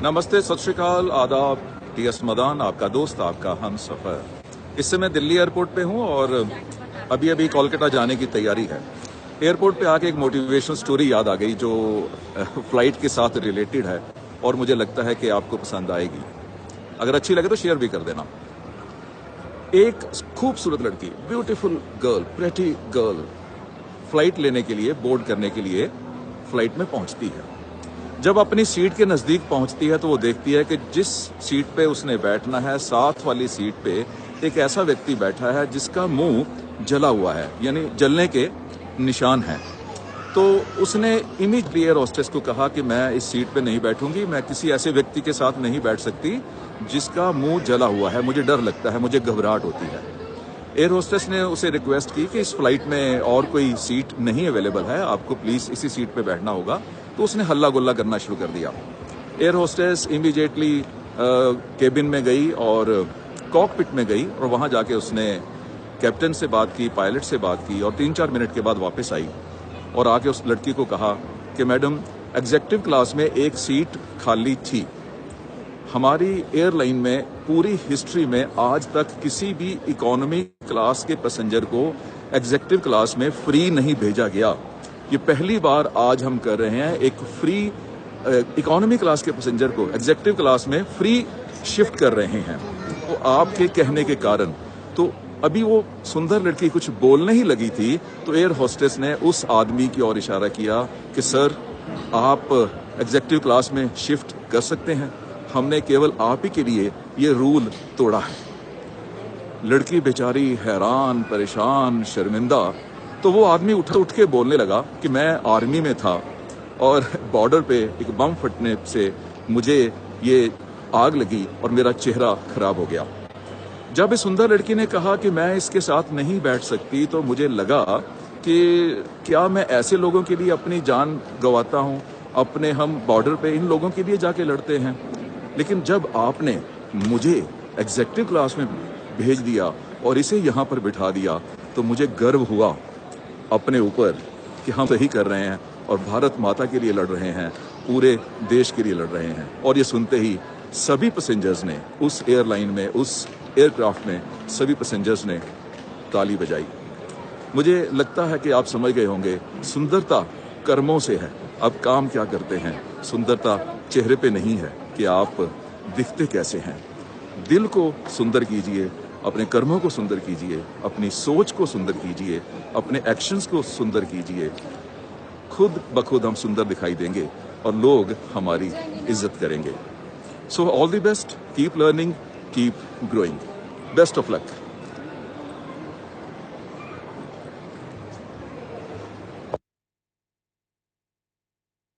नमस्ते, सत श्री अकाल, आदाब। टी.एस. मदान, आपका दोस्त, आपका हम सफ़र। इस समय दिल्ली एयरपोर्ट पे हूँ और अभी अभी कोलकाता जाने की तैयारी है। एयरपोर्ट पे आके एक मोटिवेशनल स्टोरी याद आ गई जो फ्लाइट के साथ रिलेटेड है और मुझे लगता है कि आपको पसंद आएगी। अगर अच्छी लगे तो शेयर भी कर देना। एक खूबसूरत लड़की, beautiful girl, pretty girl, flight लेने के लिए, बोर्ड करने के लिए फ्लाइट में पहुंचती है। जब अपनी सीट के नज़दीक पहुंचती है तो वो देखती है कि जिस सीट पे उसने बैठना है, साथ वाली सीट पे एक ऐसा व्यक्ति बैठा है जिसका मुंह जला हुआ है, यानी जलने के निशान हैं। तो उसने इमीडिएटली एयर होस्टेस को कहा कि मैं इस सीट पे नहीं बैठूंगी, मैं किसी ऐसे व्यक्ति के साथ नहीं बैठ सकती जिसका मुंह जला हुआ है, मुझे डर लगता है, मुझे घबराहट होती है। एयर होस्टेस ने उसे रिक्वेस्ट की कि इस फ्लाइट में और कोई सीट नहीं अवेलेबल है, आपको प्लीज़ इसी सीट पे बैठना होगा। तो उसने हल्ला गुल्ला करना शुरू कर दिया। एयर होस्टेस इमीडिएटली केबिन में गई और कॉकपिट में गई और वहाँ जाके उसने कैप्टन से बात की, पायलट से बात की और 3-4 मिनट के बाद वापस आई और आके उस लड़की को कहा कि मैडम, एग्जीक्यूटिव क्लास में एक सीट खाली थी। हमारी एयरलाइन में पूरी हिस्ट्री में आज तक किसी भी इकोनॉमी क्लास के पैसेंजर को एग्जीक्यूटिव क्लास में फ्री नहीं भेजा गया। ये पहली बार आज हम कर रहे हैं, एक फ्री इकोनॉमी क्लास के पैसेंजर को एग्जीक्यूटिव क्लास में फ्री शिफ्ट कर रहे हैं। तो आपके कहने के कारण, तो अभी वो सुंदर लड़की कुछ बोलने ही लगी थी तो एयर होस्टेस ने उस आदमी की ओर इशारा किया कि सर, आप एग्जीक्यूटिव क्लास में शिफ्ट कर सकते हैं, हमने केवल आप ही के लिए ये रूल तोड़ा है। लड़की बेचारी हैरान, परेशान, शर्मिंदा। तो वो आदमी उठ के बोलने लगा कि मैं आर्मी में था और बॉर्डर पे एक बम फटने से मुझे ये आग लगी और मेरा चेहरा खराब हो गया। जब इस सुंदर लड़की ने कहा कि मैं इसके साथ नहीं बैठ सकती तो मुझे लगा कि क्या मैं ऐसे लोगों के लिए अपनी जान गंवाता हूँ, अपने हम बॉर्डर पे इन लोगों के लिए जाके लड़ते हैं। लेकिन जब आपने मुझे एग्जीक्यूटिव क्लास में भेज दिया और इसे यहाँ पर बिठा दिया तो मुझे गर्व हुआ अपने ऊपर कि हम सही कर रहे हैं और भारत माता के लिए लड़ रहे हैं, पूरे देश के लिए लड़ रहे हैं। और ये सुनते ही सभी पैसेंजर्स ने उस एयरलाइन में, उस एयरक्राफ्ट में, सभी पैसेंजर्स ने ताली बजाई। मुझे लगता है कि आप समझ गए होंगे, सुंदरता कर्मों से है। अब काम क्या करते हैं? सुंदरता चेहरे पे नहीं है कि आप दिखते कैसे हैं। दिल को सुंदर कीजिए, अपने कर्मों को सुंदर कीजिए, अपनी सोच को सुंदर कीजिए, अपने एक्शंस को सुंदर कीजिए। खुद ब खुद हम सुंदर दिखाई देंगे और लोग हमारी इज्जत करेंगे। So all the best, keep learning, keep growing. Best of luck.